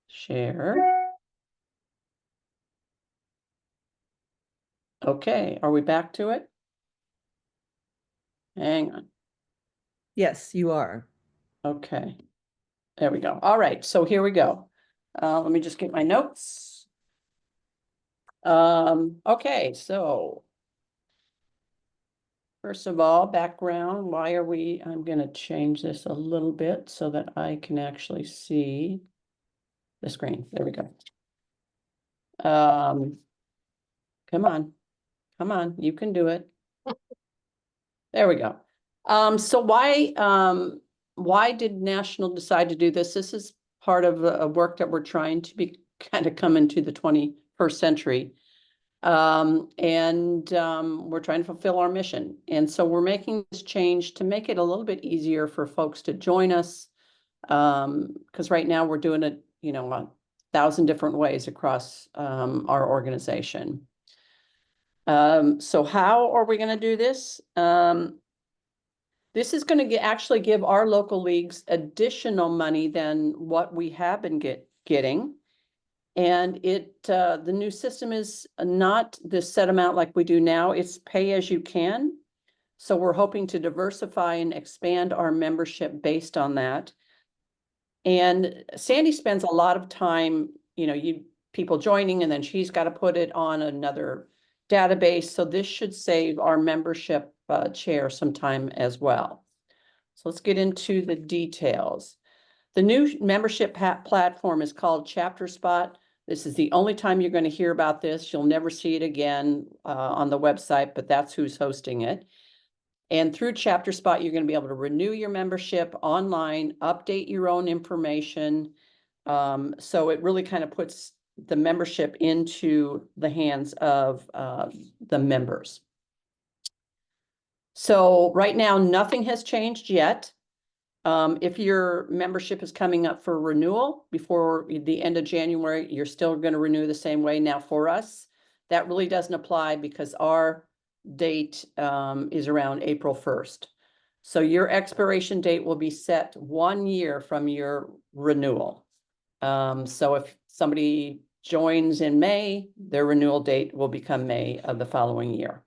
Share. Okay, are we back to it? Hang on. Yes, you are. Okay, there we go. All right, so here we go. Let me just get my notes. Okay, so first of all, background, why are we, I'm gonna change this a little bit so that I can actually see the screen. There we go. Come on, you can do it. There we go. So why did National decide to do this? This is part of a work that we're trying to be kind of come into the 21st century. We're trying to fulfill our mission. And so we're making this change to make it a little bit easier for folks to join us. Because right now we're doing it, 1,000 different ways across our organization. So how are we going to do this? This is going to actually give our local leagues additional money than what we have been getting. And the new system is not the set amount like we do now. It's pay as you can. So we're hoping to diversify and expand our membership based on that. And Sandy spends a lot of time, people joining, and then she's got to put it on another database. So this should save our membership chair some time as well. So let's get into the details. The new membership platform is called Chapter Spot. This is the only time you're going to hear about this. You'll never see it again on the website, but that's who's hosting it. And through Chapter Spot, you're going to be able to renew your membership online, update your own information. So it really kind of puts the membership into the hands of the members. So right now, nothing has changed yet. If your membership is coming up for renewal before the end of January, you're still going to renew the same way. Now for us, that really doesn't apply because our date is around April 1st. So your expiration date will be set 1 year from your renewal. So if somebody joins in May, their renewal date will become May of the following year.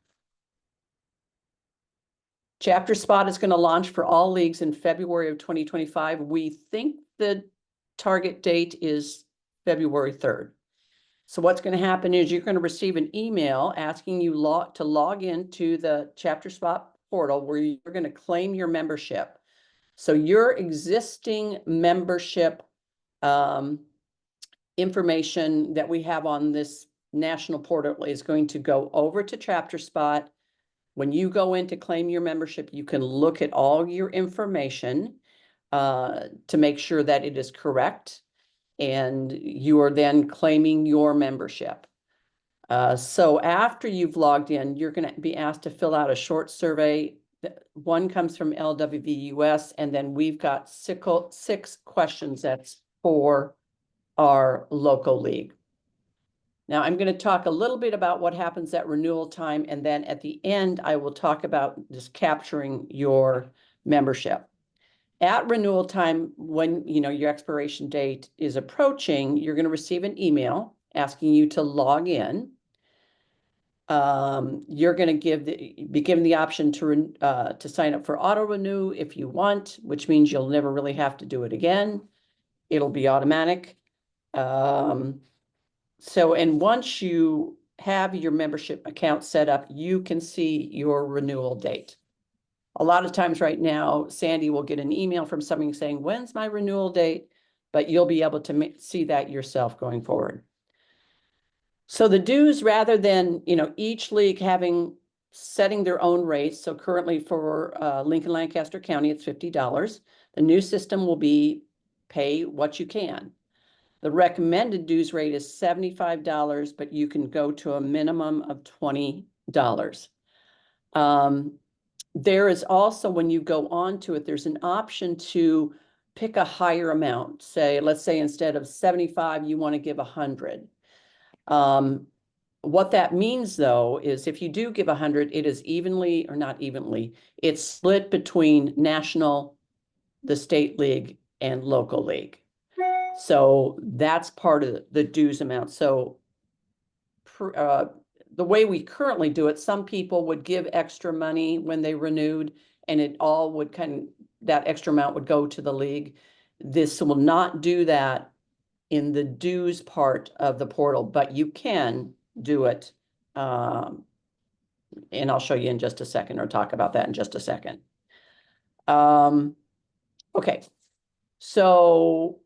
Chapter Spot is going to launch for all leagues in February of 2025. We think the target date is February 3rd. So what's going to happen is you're going to receive an email asking you to log into the Chapter Spot portal where you're going to claim your membership. So your existing membership information that we have on this national portal is going to go over to Chapter Spot. When you go in to claim your membership, you can look at all your information to make sure that it is correct. And you are then claiming your membership. So after you've logged in, you're going to be asked to fill out a short survey. One comes from LWV US, and then we've got 6 questions that's for our local league. Now, I'm going to talk a little bit about what happens at renewal time, and then at the end, I will talk about just capturing your membership. At renewal time, when your expiration date is approaching, you're going to receive an email asking you to log in. You're going to be given the option to sign up for auto renew if you want, which means you'll never really have to do it again. It'll be automatic. And once you have your membership account set up, you can see your renewal date. A lot of times right now, Sandy will get an email from somebody saying, when's my renewal date? But you'll be able to see that yourself going forward. So the dues, rather than, each league setting their own rates. So currently for Lincoln-Lancaster County, it's $50. The new system will be pay what you can. The recommended dues rate is $75, but you can go to a minimum of $20. There is also, when you go on to it, there's an option to pick a higher amount. Let's say instead of 75, you want to give 100. What that means, though, is if you do give 100, it is not evenly, it's split between national, the state league, and local league. So that's part of the dues amount. So the way we currently do it, some people would give extra money when they renewed, and it all would that extra amount would go to the league. This will not do that in the dues part of the portal, but you can do it. And I'll show you in just a second, or talk about that in just a second. Okay, so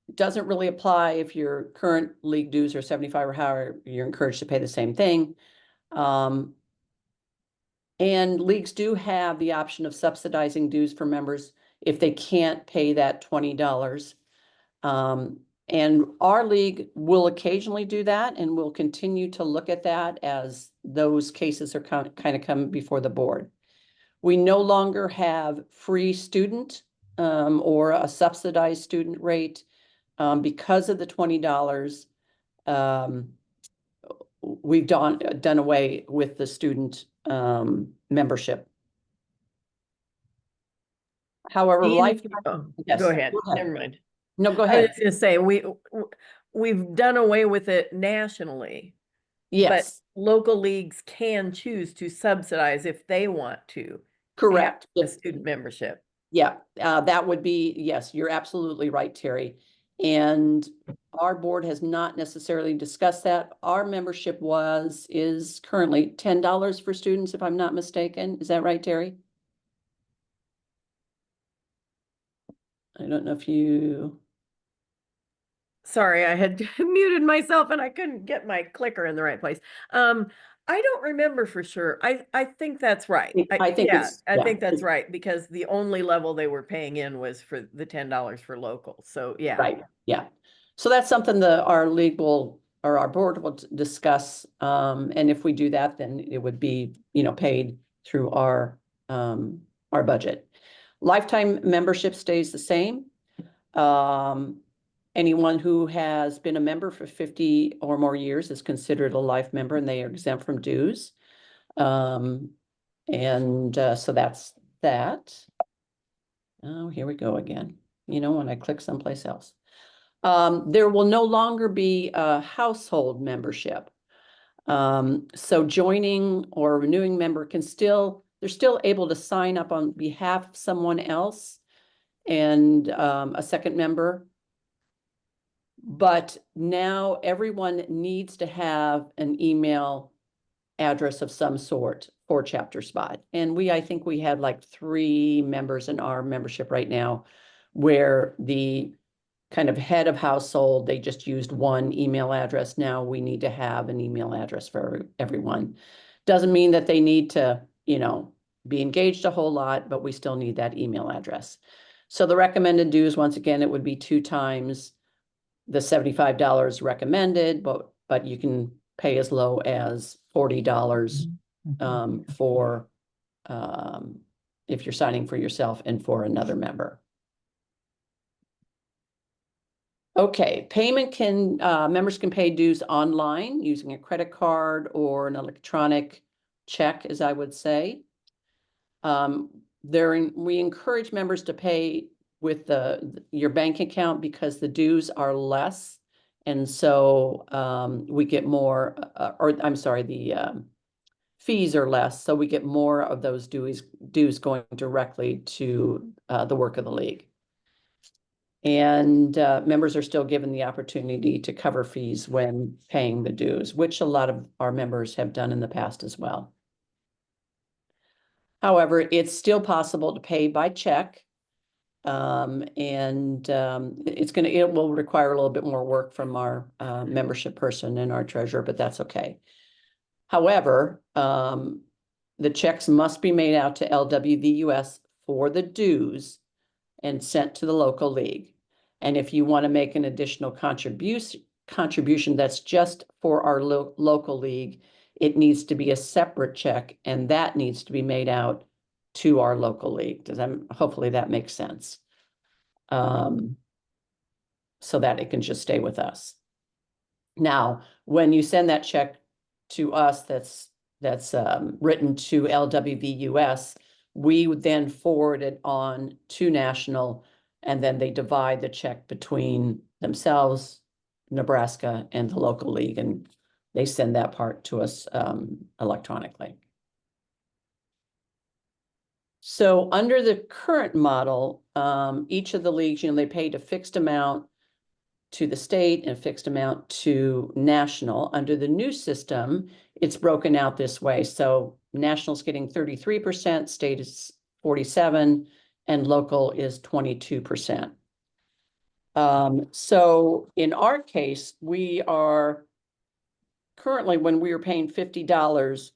it doesn't really apply if your current league dues are 75 or higher. You're encouraged to pay the same thing. And leagues do have the option of subsidizing dues for members if they can't pay that $20. And our league will occasionally do that, and we'll continue to look at that as those cases are kind of come before the board. We no longer have free student or a subsidized student rate because of the $20. We've done away with the student membership. However, Oh, yes, go ahead. go ahead. Never mind. No, go I was ahead. just gonna say, we've done away with it nationally. Yes, But local leagues can choose to subsidize if they want to. correct. Have a student membership. Yeah, that would be, yes, you're absolutely right, Terry. And our board has not necessarily discussed that. Our membership is currently $10 for students, if I'm not mistaken. Is that right, Terry? I don't know if you, Sorry, I had muted myself and I couldn't get my clicker in the right place. I don't remember for sure. I think that's right. I think it's, I yeah, think that's right, because the only level they were paying in was for the $10 for local. So yeah. right, yeah. So that's something that our league will, or our board will discuss. And if we do that, then it would be, paid through our budget. Lifetime membership stays the same. Anyone who has been a member for 50 or more years is considered a life member, and they are exempt from dues. So that's that. Oh, here we go again. When I click someplace else. There will no longer be a household membership. So joining or renewing member they're still able to sign up on behalf of someone else and a second member. But now everyone needs to have an email address of some sort for Chapter Spot. And I think we had like 3 members in our membership right now where the kind of head of household, they just used one email address. Now we need to have an email address for everyone. Doesn't mean that they need to, be engaged a whole lot, but we still need that email address. So the recommended dues, once again, it would be 2 times the $75 recommended, but you can pay as low as $40 for if you're signing for yourself and for another member. Okay, members can pay dues online using a credit card or an electronic check, as I would say. We encourage members to pay with your bank account because the dues are less. And so we get more, the fees are less. So we get more of those dues going directly to the work of the league. And members are still given the opportunity to cover fees when paying the dues, which a lot of our members have done in the past as well. However, it's still possible to pay by check. It will require a little bit more work from our membership person and our treasurer, but that's okay. However, the checks must be made out to LWVUS for the dues and sent to the local league. And if you want to make an additional contribution that's just for our local league, it needs to be a separate check, and that needs to be made out to our local league. Hopefully that makes sense. So that it can just stay with us. Now, when you send that check to us, that's written to LWVUS, we would then forward it on to national, And then they divide the check between themselves, Nebraska, and the local league, and they send that part to us electronically. So under the current model, each of the leagues, they paid a fixed amount to the state and a fixed amount to national. Under the new system, it's broken out this way. So national's getting 33%, state is 47%, and local is 22%. So in our case, we are currently, when we were paying $50,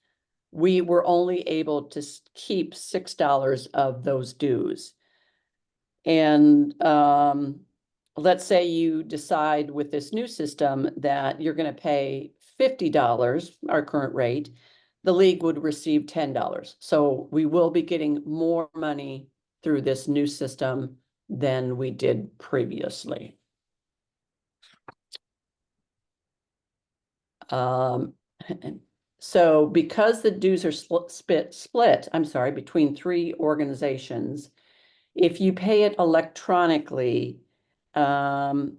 we were only able to keep $6 of those dues. And let's say you decide with this new system that you're going to pay $50, our current rate, the league would receive $10. So we will be getting more money through this new system than we did previously. So because the dues are split, I'm sorry, between 3 organizations, if you pay it electronically, one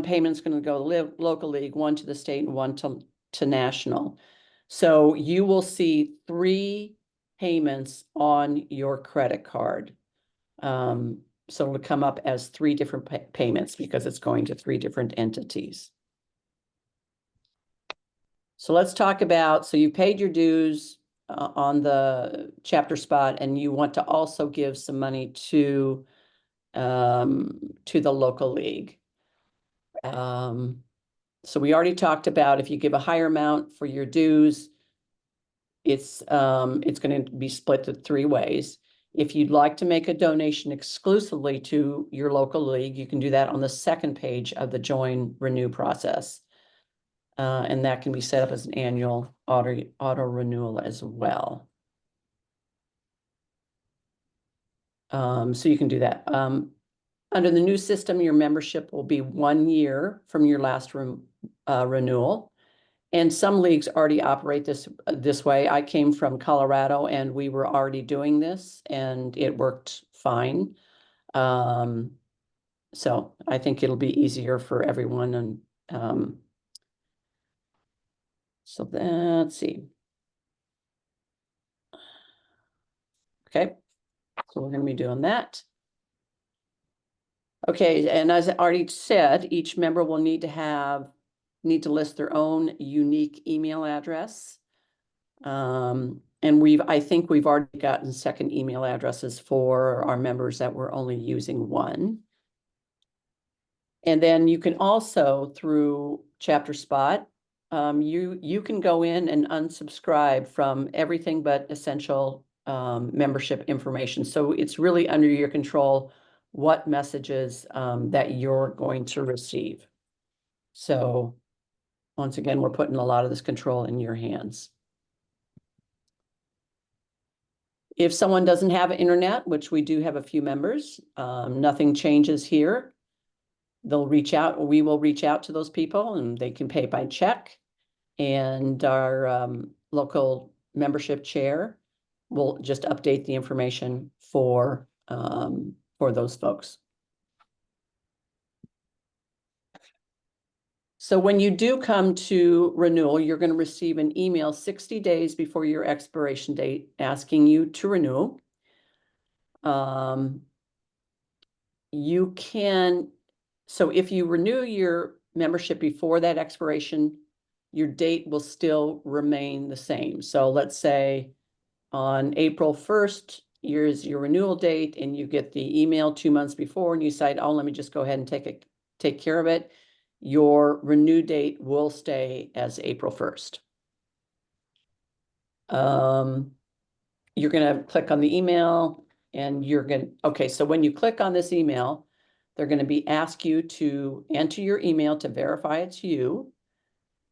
payment's going to go to local league, one to the state, and one to national. So you will see 3 payments on your credit card. So it'll come up as 3 different payments because it's going to 3 different entities. So let's talk about, so you paid your dues on the chapter spot, and you want to also give some money to the local league. So we already talked about if you give a higher amount for your dues, it's going to be split to 3 ways. If you'd like to make a donation exclusively to your local league, you can do that on the 2nd page of the join renew process. And that can be set up as an annual auto renewal as well. So you can do that. Under the new system, your membership will be 1 year from your last renewal. And some leagues already operate this way. I came from Colorado and we were already doing this and it worked fine. So I think it'll be easier for everyone. And so let's see. Okay, so we're going to be doing that. Okay, and as I already said, each member will need to list their own unique email address. And I think we've already gotten 2nd email addresses for our members that were only using 1. And then you can also, through Chapter Spot, you can go in and unsubscribe from everything but essential membership information. So it's really under your control what messages that you're going to receive. So once again, we're putting a lot of this control in your hands. If someone doesn't have internet, which we do have a few members, nothing changes here. They'll reach out, or we will reach out to those people, and they can pay by check. And our local membership chair will just update the information for those folks. So when you do come to renewal, you're going to receive an email 60 days before your expiration date asking you to renew. You can, so if you renew your membership before that expiration, your date will still remain the same. So let's say on April 1st, here's your renewal date, and you get the email 2 months before, and you decide, oh, let me just go ahead and take care of it. Your renew date will stay as April 1st. You're going to click on the email, and okay, so when you click on this email, they're going to be ask you to enter your email to verify it's you.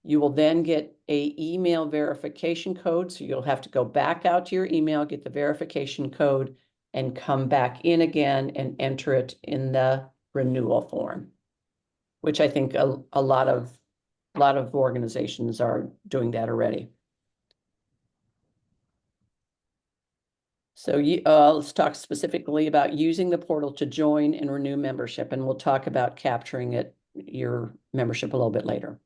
You will then get an email verification code. So you'll have to go back out to your email, get the verification code, and come back in again and enter it in the renewal form, which I think a lot of organizations are doing that already. So let's talk specifically about using the portal to join and renew membership, and we'll talk about capturing your membership a little bit later.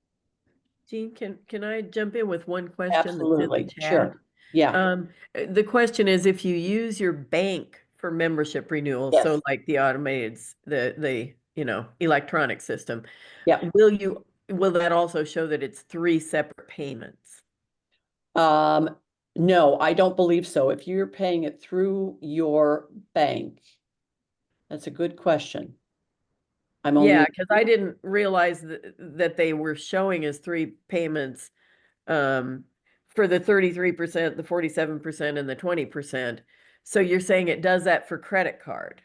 Jean, can I jump in with one question that's in the Absolutely, chat? sure. Yeah, The question is, if you use your bank for membership renewal, yes, so like the automated, the electronic system, yeah. will that also show that it's 3 separate payments? No, I don't believe so. If you're paying it through your bank, that's a good question. I'm Yeah, only, because I didn't realize that they were showing as 3 payments for the 33%, the 47%, and the 20%. So you're saying it does that for credit card.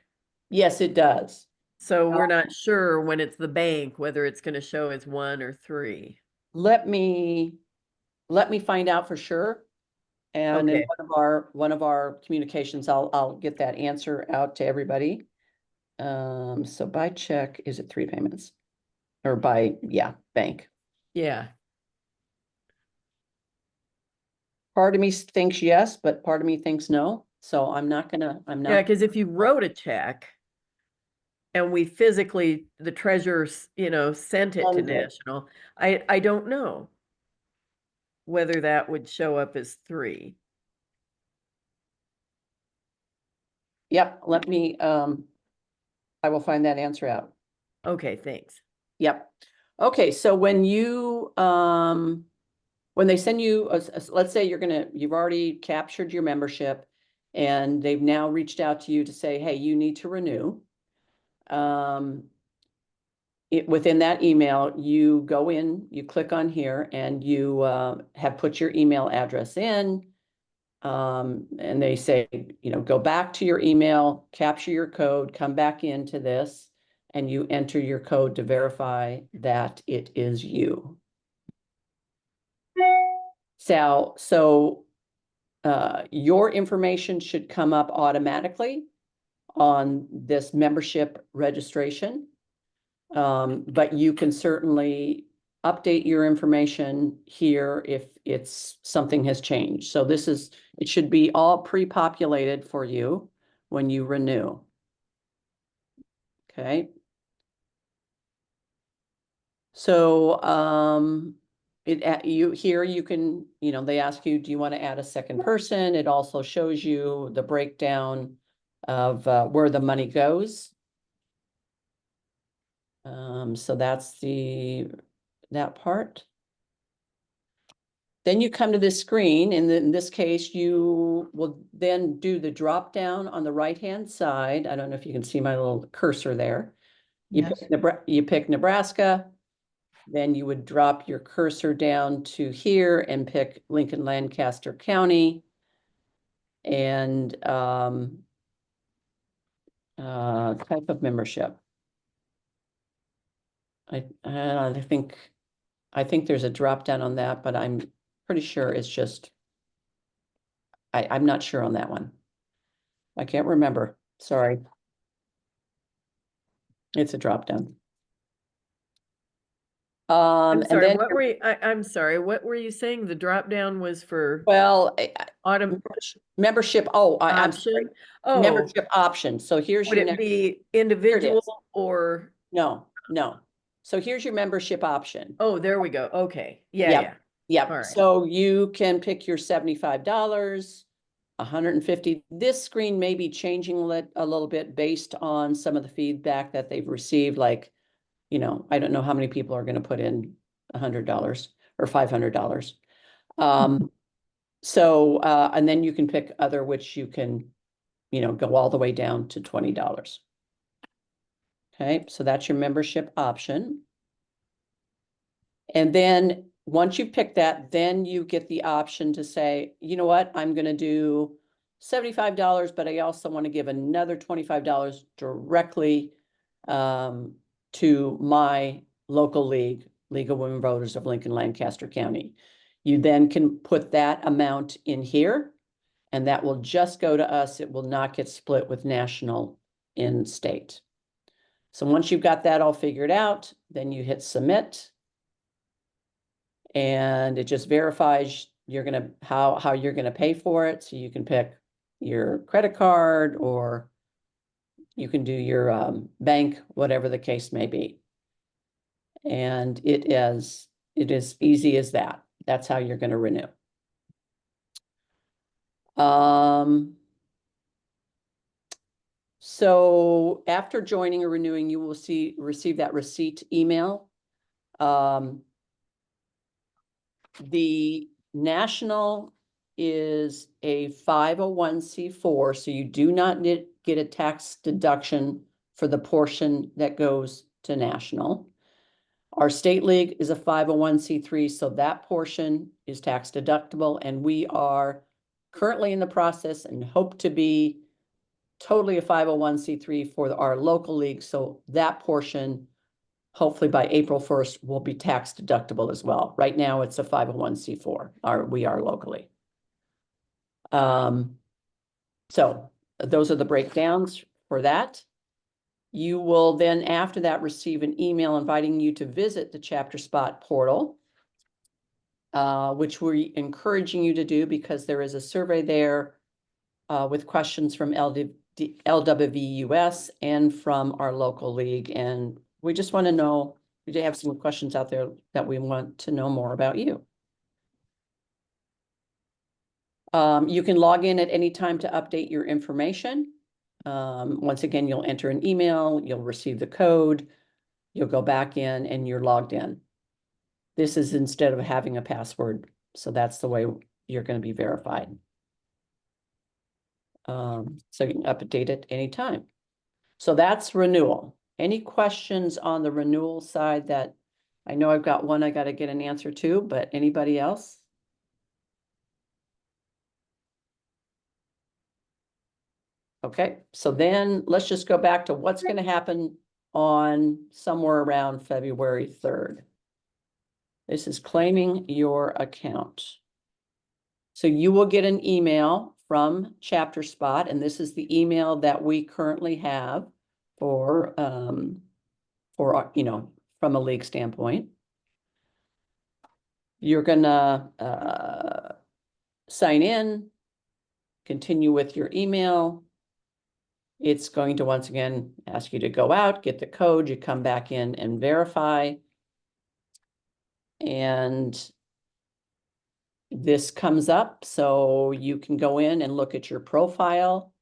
yes, it does. So we're not sure when it's the bank whether it's going to show as 1 or 3. Let me find out for sure. And in Okay. one of our communications, I'll get that answer out to everybody. So by check, is it 3 payments? Or by, yeah, bank. Yeah. Part of me thinks yes, but part of me thinks no. So I'm Yeah, not, because if you wrote a check and we physically, the treasurer's, sent it to send it. National, I don't know whether that would show up as 3. Yep, I will find that answer out. Okay, thanks. Yep. Okay, so when they send you, let's say you've already captured your membership and they've now reached out to you to say, hey, you need to renew. Within that email, you go in, you click on here and you have put your email address in. And they say, go back to your email, capture your code, come back into this, and you enter your code to verify that it is you. So your information should come up automatically on this membership registration. But you can certainly update your information here if something has changed. So it should be all pre-populated for you when you renew. Okay. So you can, they ask you, do you want to add a second person? It also shows you the breakdown of where the money goes. So that's that part. Then you come to this screen, and in this case, you will then do the drop down on the right-hand side. I don't know if you can see my little cursor there. Yes. You pick Nebraska, then you would drop your cursor down to here and pick Lincoln-Lancaster County. And type of membership. I think there's a drop down on that, but I'm pretty sure it's just, I'm not sure on that one. I can't remember. Sorry. It's a drop down. I'm And sorry, then, I'm sorry, what were you saying? The drop down was for well, autumn membership, I'm sorry. option? Oh, Membership option. So here's would your it next, be here it individual is. or, No. So here's your membership option. oh, there we go. Okay. Yeah, Yep. yeah. All Yep. right. So you can pick your $75, 150. This screen may be changing a little bit based on some of the feedback that they've received. Like, I don't know how many people are going to put in $100 or $500. So, and then you can pick other, which you can, go all the way down to $20. Okay, so that's your membership option. And then once you pick that, then you get the option to say, you know what, I'm going to do $75, but I also want to give another $25 directly to my local league, League of Women Voters of Lincoln-Lancaster County. You then can put that amount in here, and that will just go to us. It will not get split with national in state. So once you've got that all figured out, then you hit submit. And it just verifies how you're gonna pay for it. So you can pick your credit card, or you can do your bank, whatever the case may be. And it is easy as that. That's how you're going to renew. So after joining or renewing, you will receive that receipt email. The national is a 501c4, so you do not get a tax deduction for the portion that goes to national. Our state league is a 501c3, so that portion is tax deductible, and we are currently in the process and hope to be totally a 501c3 for our local league. So that portion, hopefully by April 1st, will be tax deductible as well. Right now, it's a 501c4, we are locally. So those are the breakdowns for that. You will then, after that, receive an email inviting you to visit the Chapter Spot portal, which we're encouraging you to do because there is a survey there with questions from LWVUS and from our local league. And we just want to know, we do have some questions out there that we want to know more about you. You can log in at any time to update your information. Once again, you'll enter an email, you'll receive the code, you'll go back in and you're logged in. This is instead of having a password. So that's the way you're going to be verified. So you can update it anytime. So that's renewal. Any questions on the renewal side that I know I've got one I got to get an answer to, but anybody else? Okay, so then let's just go back to what's going to happen on somewhere around February 3rd. This is claiming your account. So you will get an email from Chapter Spot, and this is the email that we currently have for you know, from a league standpoint. You're gonna sign in, continue with your email. It's going to once again ask you to go out, get the code, you come back in and verify. And this comes up, so you can go in and look at your profile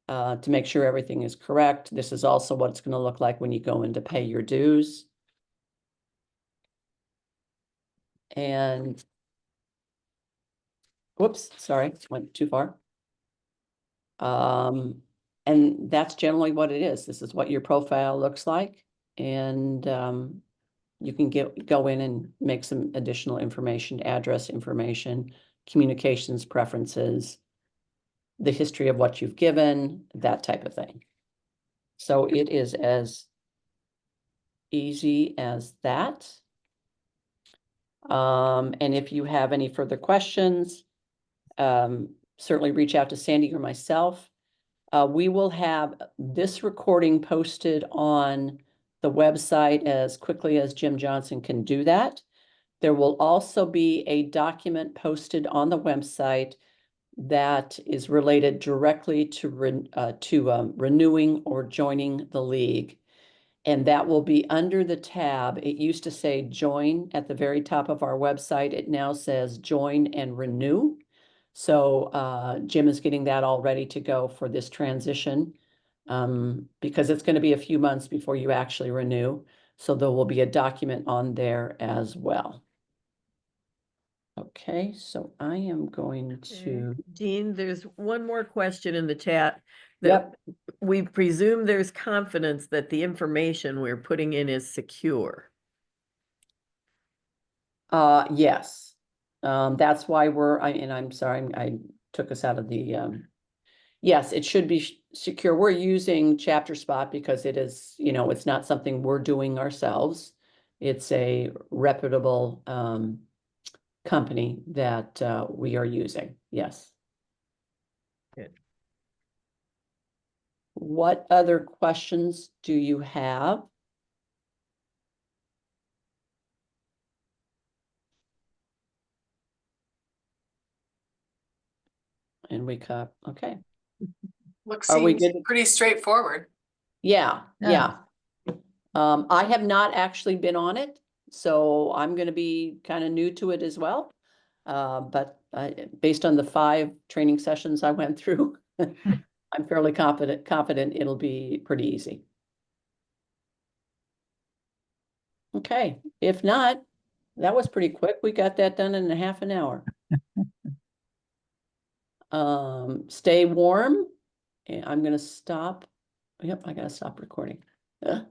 to make sure everything is correct. This is also what it's going to look like when you go in to pay your dues. And whoops, sorry, went too far. And that's generally what it is. This is what your profile looks like. And you can go in and make some additional information, address information, communications preferences, the history of what you've given, that type of thing. So it is as easy as that. And if you have any further questions, certainly reach out to Sandy or myself. We will have this recording posted on the website as quickly as Jim Johnson can do that. There will also be a document posted on the website that is related directly to renewing or joining the league. And that will be under the tab. It used to say join at the very top of our website. It now says join and renew. So Jim is getting that all ready to go for this transition because it's going to be a few months before you actually renew. So there will be a document on there as well. Okay, so I am going to. Jean, there's one more question in the chat that we presume there's confidence that the information we're putting in is secure. Yes. That's why and I'm sorry, I took us out of the, yes, it should be secure. We're using Chapter Spot because it is, you know, it's not something we're doing ourselves. It's a reputable, company that, we are using. Yes. Good. What other questions do you have? And we cut, okay. Looks Are we seems good? pretty straightforward. Yeah, Yeah. yeah. I have not actually been on it, so I'm gonna be kind of new to it as well. But based on the 5 training sessions I went through, I'm fairly confident it'll be pretty easy. Okay, if not, that was pretty quick. We got that done in a half an hour. Stay warm. And I'm gonna stop. Yep, I gotta stop recording. Ugh.